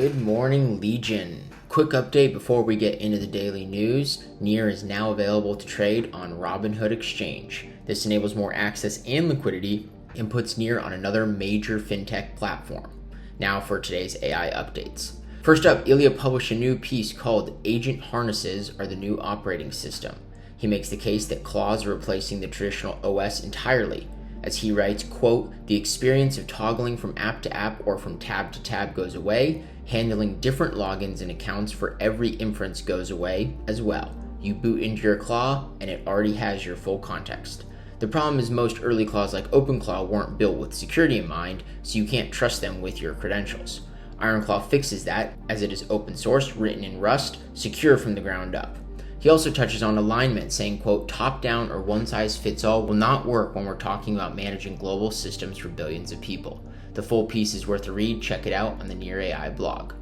Good morning, Legion. Quick update before we get into the daily news. NEAR is now available to trade on Robinhood exchange. This enables more access and liquidity and puts NEAR on another major fintech platform. Now for today's AI updates. First up, Ilya published a new piece called Agent Harnesses Are the New Operating System. He makes the case that Claude is replacing the traditional OS entirely. As he writes, quote, the experience of toggling from app to app or from tab to tab goes away. Handling different logins and accounts for every inference goes away as well. You boot into your Claude and it already has your full context. The problem is most early Claudes like OpenClaw weren't built with security in mind, so you can't trust them with your credentials. IronClaw fixes that, as it is open source, written in Rust, secure from the ground up. He also touches on alignment, saying, quote, top-down or one-size-fits-all will not work when we're talking about managing global systems for billions of people. The full piece is worth a read. Check it out on the NEAR AI blog.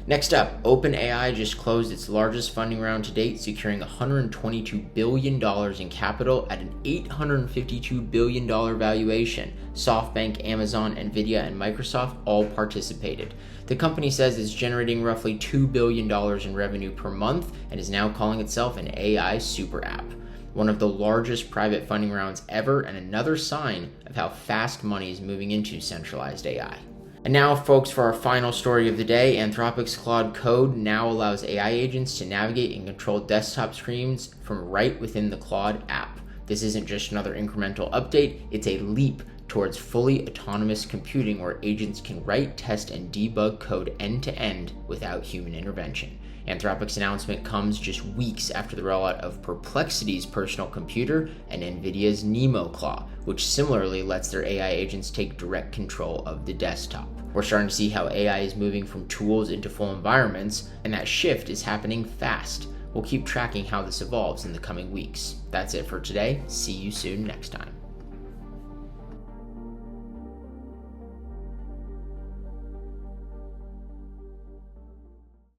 Next up, OpenAI just closed its largest funding round to date, securing $122 billion in capital at an $852 billion valuation. SoftBank, Amazon, Nvidia, and Microsoft all participated. The company says it's generating roughly $2 billion in revenue per month and is now calling itself an AI super app. One of the largest private funding rounds ever, and another sign of how fast money is moving into centralized AI. And now, folks, for our final story of the day, Anthropic's Claude Code now allows AI agents to navigate and control desktop screens from right within the Claude app. This isn't just another incremental update, it's a leap towards fully autonomous computing where agents can write, test, and debug code end-to-end without human intervention. Anthropic's announcement comes just weeks after the rollout of Perplexity's personal computer and Nvidia's NemoClaw, which similarly lets their AI agents take direct control of the desktop. We're starting to see how AI is moving from tools into full environments, and that shift is happening fast. We'll keep tracking how this evolves in the coming weeks. That's it for today. See you soon next time.